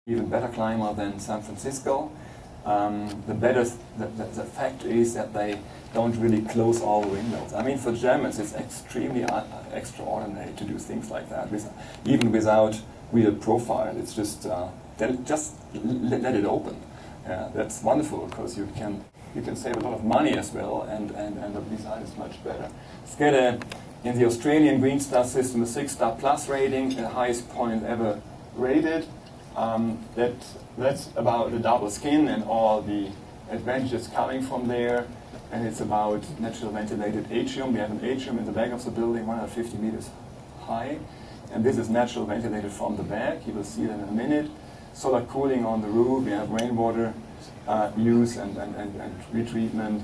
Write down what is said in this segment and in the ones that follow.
even better climber than San Francisco. The fact is that they don't really close all the windows. I mean, for Germans, it's extremely extraordinary to do things like that, even without real profile. It's just let it open. Yeah, that's wonderful because you can save a lot of money as well, and the design is much better. It's got in the Australian Green Star system a 6-star plus rating, the highest point ever rated. That's about the double skin and all the advantages coming from there. And it's about natural ventilated atrium. We have an atrium in the back of the building, 150 meters high. And this is natural ventilated from the back. You will see that in a minute. Solar cooling on the roof. We have rainwater use and retreatment.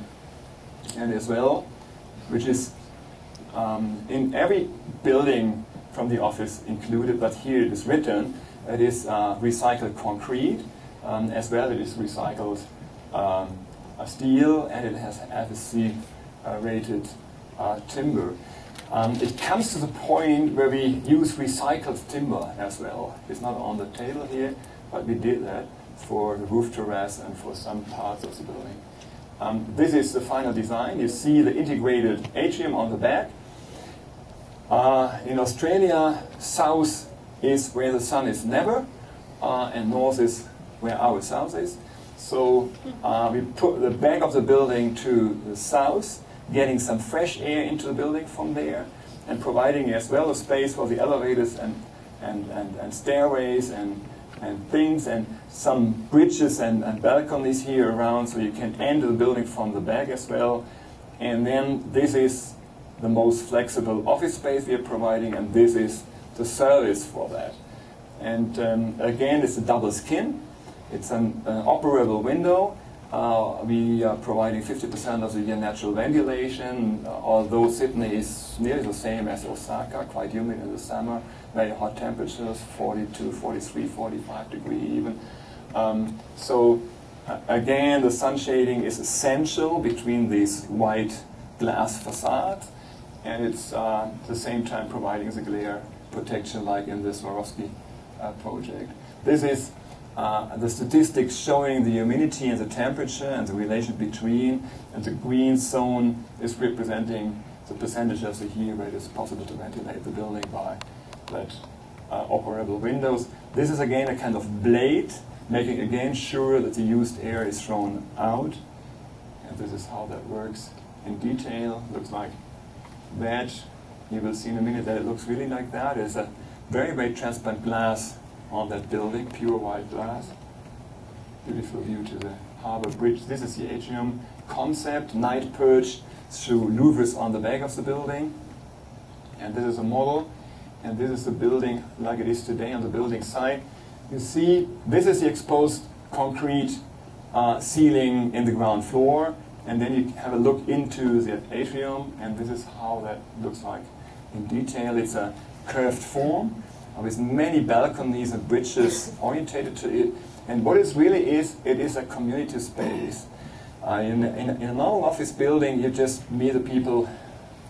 And as well, which is in every building from the office included, but here it is written, it is recycled concrete, as well it is recycled steel, and it has FSC rated timber. It comes to the point where we use recycled timber as well. It's not on the table here, but we did that for the roof terrace and for some parts of the building. This is the final design. You see the integrated atrium on the back. In Australia, south is where the sun is never, and north is where our south is. So we put the back of the building to the south, getting some fresh air into the building from there, and providing as well a space for the elevators and stairways and things, and some bridges and balconies here around, so you can enter the building from the back as well. And then this is the most flexible office space we are providing, and this is the service for that. And again, it's a double skin. It's an operable window. We are providing 50% of the year natural ventilation, although Sydney is nearly the same as Osaka, quite humid in the summer, very hot temperatures, 42, 43, 45 degrees even. Again, the sun shading is essential between these white glass facades, and it's at the same time providing the glare protection like in the Swarovski project. This is the statistics showing the humidity and the temperature and the relation between, and the green zone is representing the percentage of the year where it is possible to ventilate the building by that operable windows. This is again a kind of blade, making again sure that the used air is thrown out. And this is how that works in detail. Looks like that. You will see in a minute that it looks really like that. There's a very, very transparent glass on that building, pure white glass. Beautiful view to the harbor bridge. This is the atrium concept, night perch through louvers on the back of the building. And this is a model, and this is the building like it is today on the building site. You see, this is the exposed concrete ceiling in the ground floor, and then you have a look into the atrium, and this is how that looks like in detail. It's a curved form with many balconies and bridges orientated to it. And what it really is, it is a community space. In a normal office building, you just meet the people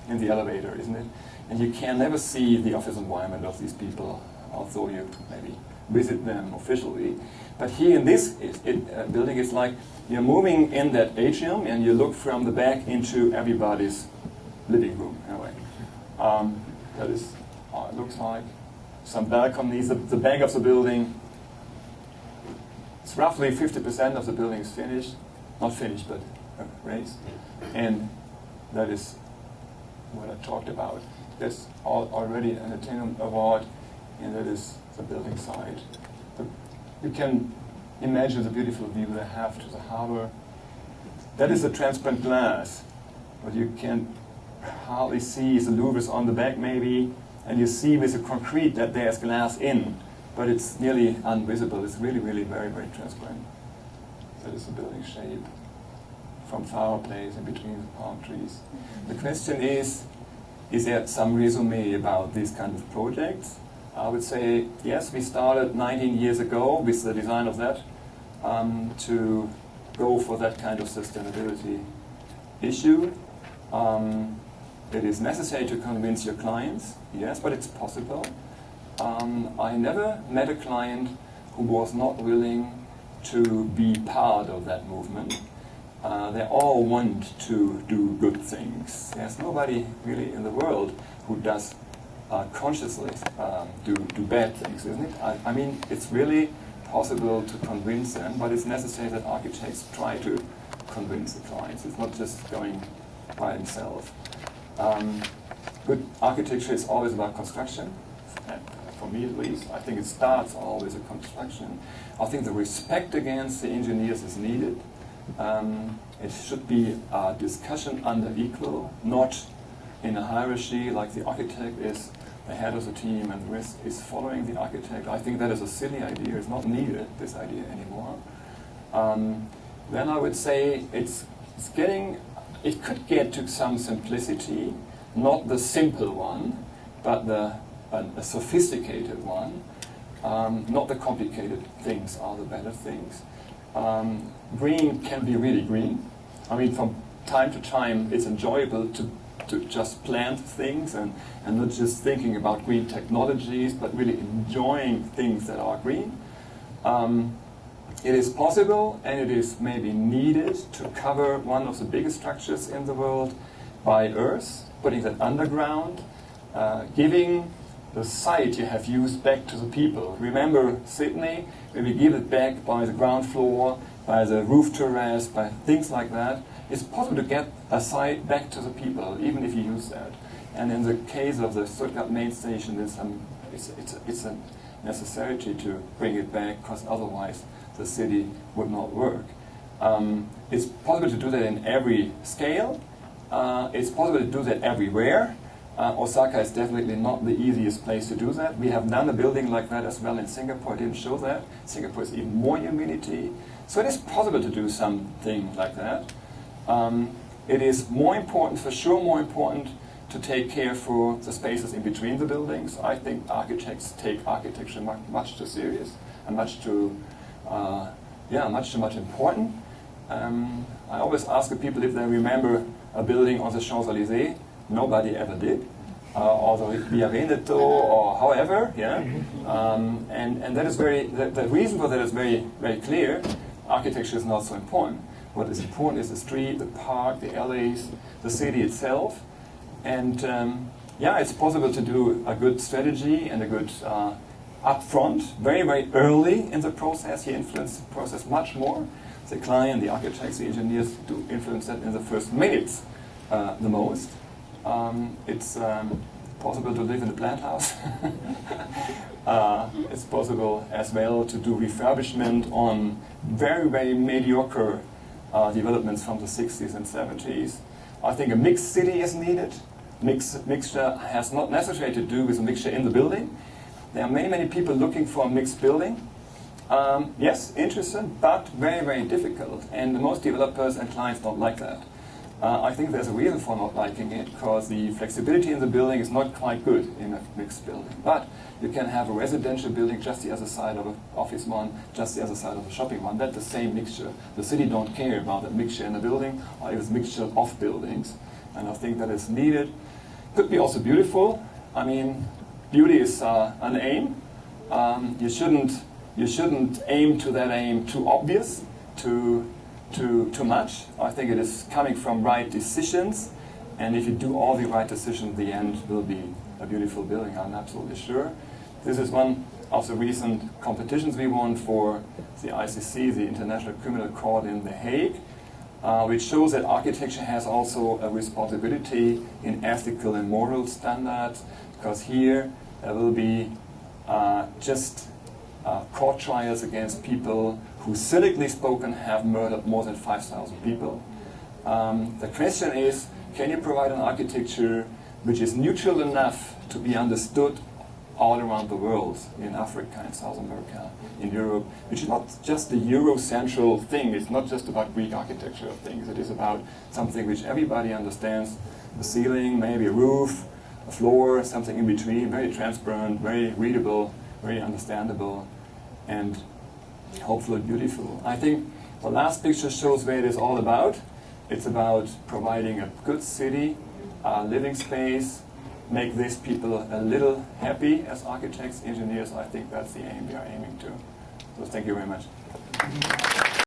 in the elevator, isn't it? And you can never see the office environment of these people, although you maybe visit them officially. But here in this building, it's like you're moving in that atrium and you look from the back into everybody's living room, in a way. That is how it looks like. Some balconies, the back of the building. It's roughly 50% of the building is finished. Not finished, but raised. And that is what I talked about. There's already an attainment award, and that is the building site. You can imagine the beautiful view they have to the harbor. That is the transparent glass. What you can hardly see is the louvers on the back maybe, and you see with the concrete that there's glass in, but it's nearly invisible. It's really, really very, very transparent. That is the building shape from fireplace in between the palm trees. The question is there some resume about these kind of projects? I would say yes, we started 19 years ago with the design of that to go for that kind of sustainability issue. It is necessary to convince your clients, yes, but it's possible. I never met a client who was not willing to be part of that movement. They all want to do good things. There's nobody really in the world who does consciously do bad things, isn't it? I mean, it's really possible to convince them, but it's necessary that architects try to convince the clients. It's not just going by himself. Good architecture is always about construction. For me at least, I think it starts always with construction. I think the respect against the engineers is needed. It should be a discussion under equal, not in a hierarchy like the architect is the head of the team and the rest is following the architect. I think that is a silly idea. It's not needed, this idea anymore. Then I would say it could get to some simplicity, not the simple one, but a sophisticated one. Not the complicated things are the better things. Green can be really green. I mean, from time to time, it's enjoyable to just plant things and not just thinking about green technologies, but really enjoying things that are green. It is possible, and it is maybe needed to cover one of the biggest structures in the world by earth, putting that underground, giving the site you have used back to the people. Remember Sydney, where we give it back by the ground floor, by the roof terrace, by things like that. It's possible to get a site back to the people, even if you use that. And in the case of the Stuttgart main station, it's a necessity to bring it back, because otherwise the city would not work. It's possible to do that in every scale. It's possible to do that everywhere. Osaka is definitely not the easiest place to do that. We have done a building like that as well in Singapore. I didn't show that. Singapore is even more humidity. So it is possible to do something like that. It is more important, for sure more important, to take care for the spaces in between the buildings. I think architects take architecture much too serious and much too much important. I always ask the people if they remember a building on the Champs-Élysées. Nobody ever did, or the Via Veneto, or however, yeah. And that is the reason for that is very, very clear. Architecture is not so important. What is important is the street, the park, the alleys, the city itself. And it's possible to do a good strategy and a good upfront, very, very early in the process. You influence the process much more. The client, the architects, the engineers do influence that in the first minutes the most. It's possible to live in a plant house. It's possible as well to do refurbishment on very, very mediocre developments from the 60s and 70s. I think a mixed city is needed. Mixture has not necessarily to do with a mixture in the building. There are many, many people looking for a mixed building. Yes, interesting, but very, very difficult. And most developers and clients don't like that. I think there's a reason for not liking it, because the flexibility in the building is not quite good in a mixed building. But you can have a residential building just the other side of an office one, just the other side of a shopping one. That's the same mixture. The city don't care about that mixture in the building, or if it's a mixture of buildings. And I think that is needed. Could be also beautiful. I mean, beauty is an aim. You shouldn't aim to that aim too obvious, too much. I think it is coming from right decisions, and if you do all the right decisions, the end will be a beautiful building, I'm absolutely sure. This is one of the recent competitions we won for the ICC, the International Criminal Court in The Hague, which shows that architecture has also a responsibility in ethical and moral standards, because here there will be court trials against people who, cynically spoken, have murdered more than 5,000 people. The question is, can you provide an architecture which is neutral enough to be understood all around the world, in Africa, in South America, in Europe, which is not just the Eurocentral thing. It's not just about Greek architecture things. It is about something which everybody understands. The ceiling, maybe a roof, a floor, something in between, very transparent, very readable, very understandable, and hopefully beautiful. I think the last picture shows where it is all about. It's about providing a good city, a living space, make these people a little happy as architects, engineers. I think that's the aim we are aiming to. So thank you very much.